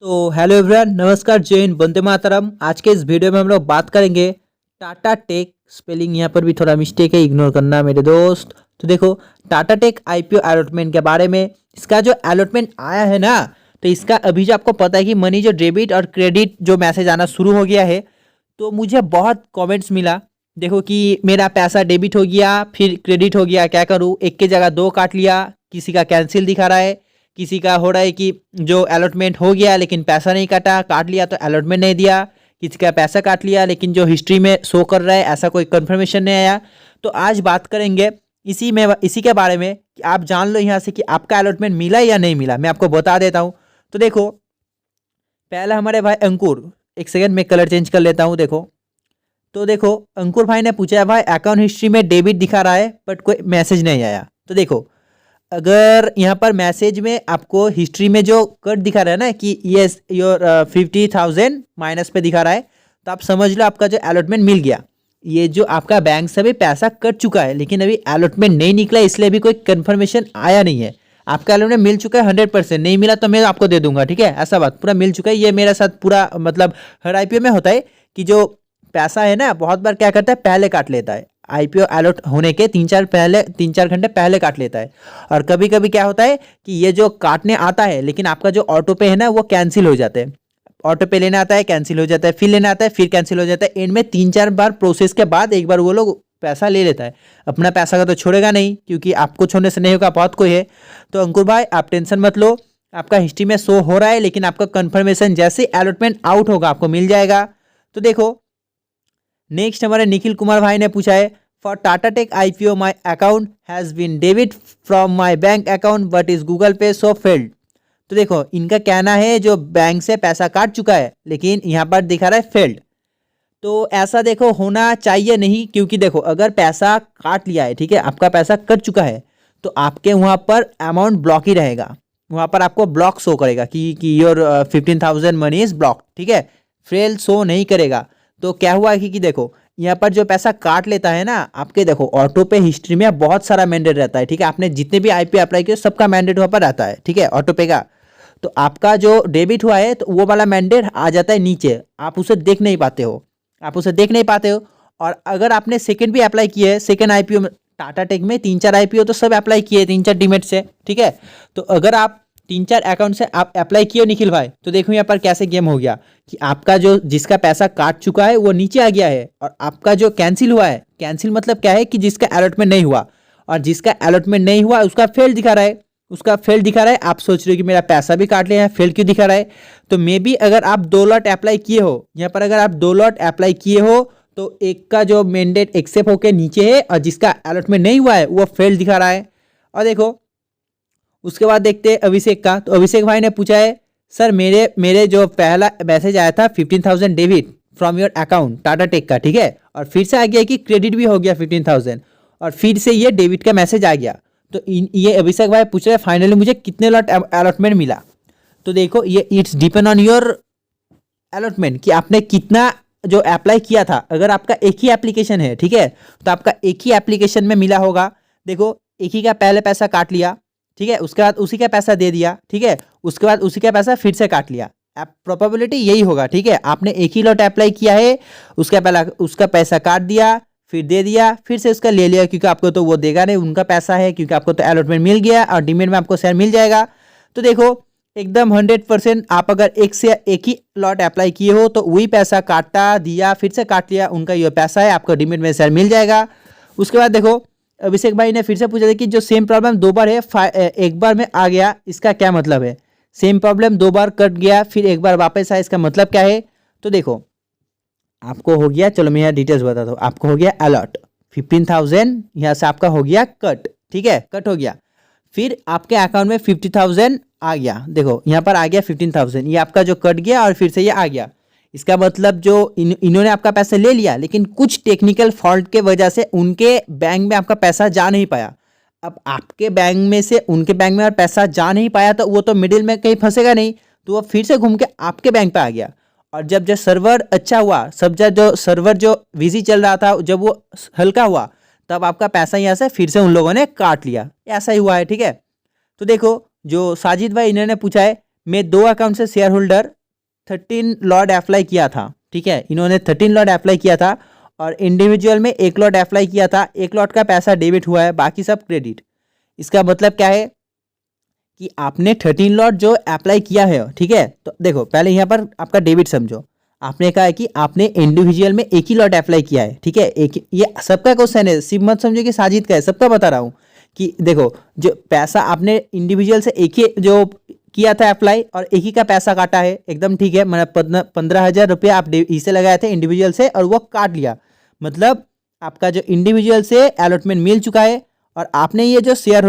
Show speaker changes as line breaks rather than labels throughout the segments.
तो hello everyone, नमस्कार, जय हिंद, वंदे मातरम। आज के इस वीडियो में हम लोग बात करेंगे टाटा टेक। स्पेलिंग यहाँ पर भी थोड़ा मिस्टेक है, इग्नोर करना मेरे दोस्त। तो देखो, टाटा टेक आईपीओ अलॉटमेंट के बारे में। इसका जो अलॉटमेंट आया है ना, तो इसका अभी जो आपको पता है कि मनी जो डेबिट और क्रेडिट जो मैसेज आना शुरू हो गया है, तो मुझे बहुत कमेंट्स मिला। देखो कि मेरा पैसा डेबिट हो गया फिर क्रेडिट हो गया, क्या करूँ, एक की जगह दो काट लिया। किसी का कैंसिल दिखा रहा है, किसी का हो रहा है कि जो अलॉटमेंट हो गया लेकिन पैसा नहीं काटा, काट लिया तो अलॉटमेंट नहीं दिया। किसी का पैसा काट लिया लेकिन जो हिस्ट्री में शो कर रहा है ऐसा कोई कंफर्मेशन नहीं आया। तो आज बात करेंगे इसी के बारे में कि आप जान लो यहाँ से कि आपका अलॉटमेंट मिला या नहीं मिला। मैं आपको बता देता हूँ। तो देखो, पहला हमारे भाई अंकुर, एक सेकेंड में कलर चेंज कर लेता हूँ। देखो, तो देखो अंकुर भाई ने पूछा है, भाई अकाउंट हिस्ट्री में डेबिट दिखा रहा है बट कोई मैसेज नहीं आया। तो देखो, अगर यहाँ पर मैसेज में आपको हिस्ट्री में जो कट दिखा रहा है ना कि यस योर 50,000 माइनस पे दिखा रहा है, तो आप समझ लो आपका जो अलॉटमेंट मिल गया। ये जो आपका बैंक से भी पैसा कट चुका है लेकिन अभी अलॉटमेंट नहीं निकला, इसलिए अभी कोई कंफर्मेशन आया नहीं है। आपका अलॉटमेंट मिल चुका है 100%, नहीं मिला तो मैं आपको दे दूंगा, ठीक है। ऐसा बात पूरा मिल चुका है। ये मेरे साथ पूरा मतलब हर आईपीओ में होता है कि जो पैसा है ना, बहुत बार क्या करता है, पहले काट लेता है। आईपीओ अलॉट होने के 3-4 घंटे पहले काट लेता है। और कभी कभी क्या होता है कि ये जो काटने आता है लेकिन आपका जो ऑटो पे है ना वो कैंसिल हो जाते हैं। ऑटो पे लेना आता है, कैंसिल हो जाता है, फिर लेना आता है, फिर कैंसिल हो जाता है। एंड में 3-4 बार प्रोसेस के बाद एक बार वो लोग पैसा ले लेता है। अपना पैसा का तो छोड़ेगा नहीं, क्योंकि आपको छोड़ने से नहीं होगा, बहुत कोई है। तो अंकुर भाई आप टेंशन मत लो, आपका हिस्ट्री में शो हो रहा है लेकिन आपका कंफर्मेशन जैसे अलॉटमेंट आउट होगा आपको मिल जाएगा। तो देखो, नेक्स्ट हमारे निखिल कुमार भाई ने पूछा है, for Tata tech IPO my account has been debit from my bank account but is Google Pay so failed. तो देखो, इनका कहना है जो बैंक से पैसा काट चुका है लेकिन यहाँ पर दिखा रहा है फेल्ड। तो ऐसा देखो होना चाहिए नहीं, क्योंकि देखो अगर पैसा काट लिया है, ठीक है, आपका पैसा कट चुका है, तो आपके वहाँ पर अमाउंट ब्लॉक ही रहेगा। वहाँ पर आपको ब्लॉक शो करेगा कि योर 15,000 मनी इज ब्लॉक, ठीक है, फेल शो नहीं करेगा। तो क्या हुआ कि देखो यहाँ पर जो पैसा काट लेता है ना आपके, देखो ऑटो पे हिस्ट्री में बहुत सारा मैंडेट रहता है, ठीक है। आपने जितने भी आईपी अप्लाई किए सबका मैंडेट वहाँ पर रहता है, ठीक है, ऑटो पे का। तो आपका जो डेबिट हुआ है तो वो वाला मैंडेट आ जाता है नीचे, आप उसे देख नहीं पाते हो, आप उसे देख नहीं पाते हो। और अगर आपने सेकंड भी अप्लाई किया है, सेकंड आईपीओ में टाटा टेक में 3-4 आईपीओ तो सब अप्लाई किए 3-4 डीमेट से, ठीक है। तो अगर आप 3-4 अकाउंट से आप अप्लाई किए निखिल भाई, तो देखो यहाँ पर कैसे गेम हो गया कि आपका जो जिसका पैसा काट चुका है वो नीचे आ गया है, और आपका जो कैंसिल हुआ है, कैंसिल मतलब क्या है कि जिसका अलॉटमेंट नहीं हुआ, और जिसका अलॉटमेंट नहीं हुआ उसका फेल दिखा रहा है, उसका फेल दिखा रहा है। आप सोच रहे हो कि मेरा पैसा भी काट लिया है, फेल क्यों दिखा रहा है। तो मे बी अगर आप 2 लॉट अप्लाई किए हो, यहाँ पर अगर आप 2 लॉट अप्लाई किए हो तो एक का जो मैंडेट एक्सेप्ट होकर नीचे है और जिसका अलॉटमेंट नहीं हुआ है वो फेल दिखा रहा है। और देखो उसके बाद देखते हैं अभिषेक का। तो अभिषेक भाई ने पूछा है, सर मेरे मेरे जो पहला मैसेज आया था 15,000 debit from your account Tata tech का, ठीक है, और फिर से आ गया कि क्रेडिट भी हो गया 15,000, और फिर से ये डेबिट का मैसेज आ गया। तो ये अभिषेक भाई पूछ रहे हैं फाइनली मुझे कितने लॉट अलॉटमेंट मिला। तो देखो ये it's depend on your allotment कि आपने कितना जो अप्लाई किया था। अगर आपका एक ही एप्लीकेशन है, ठीक है, तो आपका एक ही एप्लीकेशन में मिला होगा। देखो एक ही का पहले पैसा काट लिया, ठीक है, उसके बाद उसी का पैसा दे दिया, ठीक है, उसके बाद उसी का पैसा फिर से काट लिया। प्रोबेबिलिटी यही होगा, ठीक है। आपने एक ही लॉट अप्लाई किया है, उसका पैसा काट दिया, फिर दे दिया, फिर से उसका ले लिया, क्योंकि आपको तो वो देगा नहीं, उनका पैसा है, क्योंकि आपको तो अलॉटमेंट मिल गया और डीमेट में आपको शेयर मिल जाएगा। तो देखो एकदम 100% आप अगर एक ही लॉट अप्लाई किए हो तो वही पैसा काटा दिया, फिर से काट लिया, उनका ये पैसा है, आपको डीमेट में शेयर मिल जाएगा। उसके बाद देखो अभिषेक भाई ने फिर से पूछा था कि जो सेम प्रॉब्लम 2 बार है, एक बार में आ गया, इसका क्या मतलब है। सेम प्रॉब्लम 2 बार कट गया फिर एक बार वापस आया, इसका मतलब क्या है। तो देखो आपको हो गया, चलो मैं यहाँ डिटेल्स बताता हूँ। आपको हो गया अलॉट 15,000, यहाँ से आपका हो गया कट, ठीक है, कट हो गया। फिर आपके अकाउंट में 50,000 आ गया। देखो यहाँ पर आ गया 15,000, ये आपका जो कट गया और फिर से ये आ गया। इसका मतलब जो इन्होंने आपका पैसा ले लिया लेकिन कुछ टेक्निकल फॉल्ट के वजह से उनके बैंक में आपका पैसा जा नहीं पाया। अब आपके बैंक में से उनके बैंक में और पैसा जा नहीं पाया तो वो तो मिडिल में कहीं फंसेगा नहीं, तो वो फिर से घूम के आपके बैंक पे आ गया। और जब सर्वर अच्छा हुआ, सब जो सर्वर जो बिजी चल रहा था, जब वो हल्का हुआ तब आपका पैसा यहाँ से फिर से उन लोगों ने काट लिया। ऐसा ही हुआ है, ठीक है। तो देखो जो साजिद भाई इन्होंने पूछा है, में 2 अकाउंट से शेयर होल्डर 13 लॉट अप्लाई किया था, ठीक है, इन्होंने 13 लॉट अप्लाई किया था और इंडिविजुअल में 1 लॉट अप्लाई किया था। 1 लॉट का पैसा डेबिट हुआ है, बाकी सब क्रेडिट। इसका मतलब क्या है कि आपने 13 लॉट जो अप्लाई किया है, ठीक है, तो देखो पहले यहाँ पर आपका डेबिट समझो। आपने कहा है कि आपने इंडिविजुअल में 1 ही लॉट अप्लाई किया है, ठीक है, एक ये सबका क्वेश्चन है, सिर्फ मत समझो कि साजिद का है, सबका बता रहा हूँ कि देखो जो पैसा आपने इंडिविजुअल से एक ही जो किया था अप्लाई और एक ही का पैसा काटा है, एकदम ठीक है। मतलब 15,000 रुपये आप इसे लगाए थे इंडिविजुअल से और वो काट लिया, मतलब आपका जो इंडिविजुअल से अलॉटमेंट मिल चुका है और आपने ये जो शेयर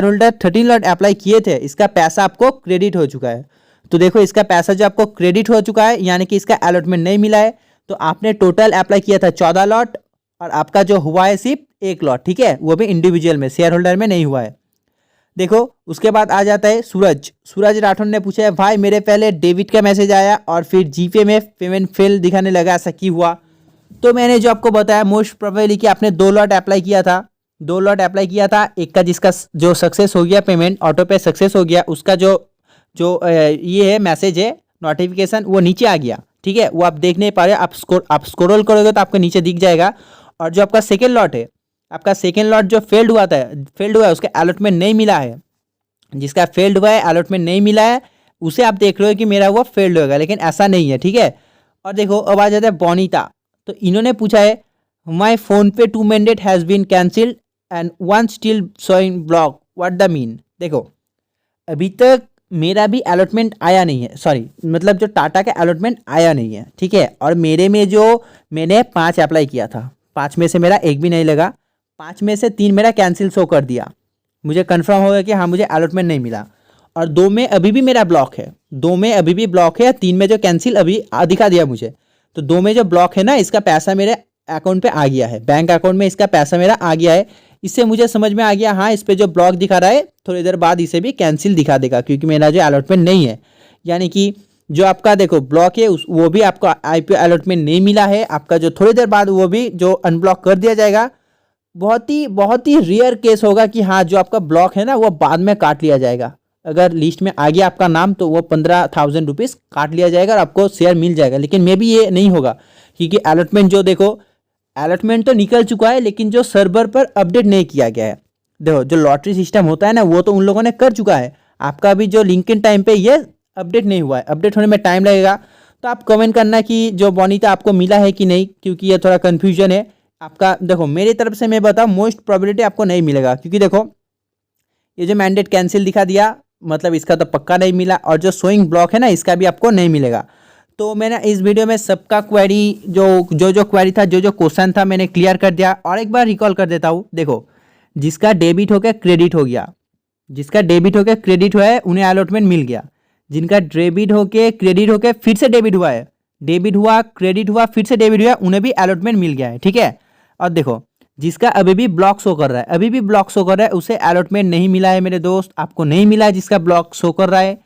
होल्डर 13 लॉट अप्लाई किए थे, इसका पैसा आपको क्रेडिट हो चुका है। तो देखो इसका पैसा जो आपको क्रेडिट हो चुका है, यानी कि इसका अलॉटमेंट नहीं मिला है। तो आपने टोटल अप्लाई किया था 14 लॉट और आपका जो हुआ है सिर्फ 1 लॉट, ठीक है, वो भी इंडिविजुअल में, शेयर होल्डर में नहीं हुआ है। देखो उसके बाद आ जाता है सूरज राठौर ने पूछा है भाई मेरे पहले डेबिट का मैसेज आया और फिर जीपे में पेमेंट फेल दिखाने लगा, ऐसा क्यों हुआ? तो मैंने जो आपको बताया मोस्ट प्रोबेबली कि आपने 2 लॉट अप्लाई किया था, 2 लॉट अप्लाई किया था। एक का जिसका जो सक्सेस हो गया, पेमेंट ऑटो पे सक्सेस हो गया, उसका जो ये है मैसेज है नोटिफिकेशन, वो नीचे आ गया, ठीक है, वो आप देख नहीं पा रहे, आप स्क्रॉल करोगे तो आपको नीचे दिख जाएगा। और जो आपका सेकेंड लॉट है, आपका सेकेंड लॉट जो फेल्ड हुआ है, उसका अलॉटमेंट नहीं मिला है। जिसका फेल्ड हुआ है, अलॉटमेंट नहीं मिला है, उसे आप देख रहे हो कि मेरा वो फेल्ड होगा, लेकिन ऐसा नहीं है, ठीक है। और देखो अब आ जाता है बोनीता। तो इन्होंने पूछा है माई PhonePe 2 mandate has been cancelled and 1 still showing block, what the mean? देखो अभी तक मेरा भी अलॉटमेंट आया नहीं है, सॉरी मतलब जो टाटा का अलॉटमेंट आया नहीं है, ठीक है। और मेरे में जो मैंने 5 अप्लाई किया था, 5 में से मेरा एक भी नहीं लगा, 5 में से 3 मेरा कैंसिल शो कर दिया, मुझे कंफर्म हो गया कि हाँ मुझे अलॉटमेंट नहीं मिला। और 2 में अभी भी मेरा ब्लॉक है, 2 में अभी भी ब्लॉक है, 3 में जो कैंसिल अभी दिखा दिया मुझे। तो 2 में जो ब्लॉक है ना, इसका पैसा मेरे अकाउंट पे आ गया है, बैंक अकाउंट में इसका पैसा मेरा आ गया है। इससे मुझे समझ में आ गया हाँ इस पे जो ब्लॉक दिखा रहा है थोड़ी देर बाद इसे भी कैंसिल दिखा देगा, क्योंकि मेरा जो अलॉटमेंट नहीं है, यानी कि जो आपका देखो ब्लॉक है वो भी आपको आईपीओ अलॉटमेंट नहीं मिला है, आपका जो थोड़ी देर बाद वो भी जो अनब्लॉक कर दिया जाएगा। बहुत ही रेयर केस होगा कि हाँ जो आपका ब्लॉक है ना वो बाद में काट लिया जाएगा। अगर लिस्ट में आ गया आपका नाम तो वो 15,000 रुपीज़ काट लिया जाएगा और आपको शेयर मिल जाएगा, लेकिन मे भी ये नहीं होगा, क्योंकि अलॉटमेंट जो देखो अलॉटमेंट तो निकल चुका है, लेकिन जो सर्वर पर अपडेट नहीं किया गया है। देखो जो लॉटरी सिस्टम होता है ना वो तो उन लोगों ने कर चुका है, आपका भी जो लिंक्डइन टाइम पे ये अपडेट नहीं हुआ है, अपडेट होने में टाइम लगेगा। तो आप कमेंट करना कि जो बोनीता आपको मिला है कि नहीं, क्योंकि ये थोड़ा कन्फ्यूजन है आपका। देखो मेरी तरफ से मैं बताऊँ मोस्ट प्रोबेबिलिटी आपको नहीं मिलेगा, क्योंकि देखो ये जो मैंडेट कैंसिल दिखा दिया मतलब इसका तो पक्का नहीं मिला, और जो शोइंग ब्लॉक है ना इसका भी आपको नहीं मिलेगा। तो मैंने इस वीडियो में सबका क्वेरी जो क्वेरी था, जो क्वेश्चन था मैंने क्लियर कर दिया। और एक बार रिकॉल कर देता हूँ, देखो जिसका डेबिट हो गया क्रेडिट हो गया, जिसका डेबिट हो गया क्रेडिट हुआ है उन्हें अलॉटमेंट मिल गया, जिनका डेबिट होके क्रेडिट होके फिर से डेबिट हुआ है, डेबिट हुआ क्रेडिट हुआ फिर से डेबिट हुआ, उन्हें भी अलॉटमेंट मिल गया है, ठीक है। और देखो जिसका अभी भी ब्लॉक शो कर रहा है, उसे अलॉटमेंट नहीं मिला है मेरे दोस्त, आपको नहीं मिला है जिसका ब्लॉक शो कर रहा है।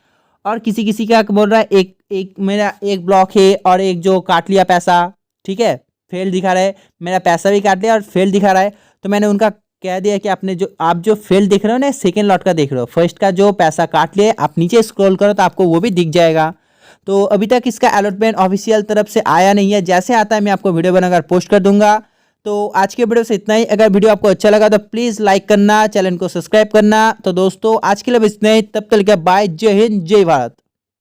और किसी का बोल रहा है एक मेरा एक ब्लॉक है और एक जो काट लिया पैसा, ठीक है, फेल दिखा रहा है, मेरा पैसा भी काट लिया और फेल दिखा रहा है। तो मैंने उनका कह दिया कि आपने आप जो फेल देख रहे हो ना सेकेंड लॉट का देख रहे हो, फर्स्ट का जो पैसा काट लिया आप नीचे स्क्रॉल करो तो आपको वो भी दिख जाएगा। तो अभी तक इसका अलॉटमेंट ऑफिशियल तरफ से आया नहीं है, जैसे आता है मैं आपको वीडियो बनाकर पोस्ट कर दूंगा। तो आज के वीडियो से इतना ही। अगर वीडियो आपको अच्छा लगा तो प्लीज़ लाइक करना, चैनल को सब्सक्राइब करना। तो दोस्तों आज के लिए बस इतना ही, तब तक बाय, जय हिंद जय भारत।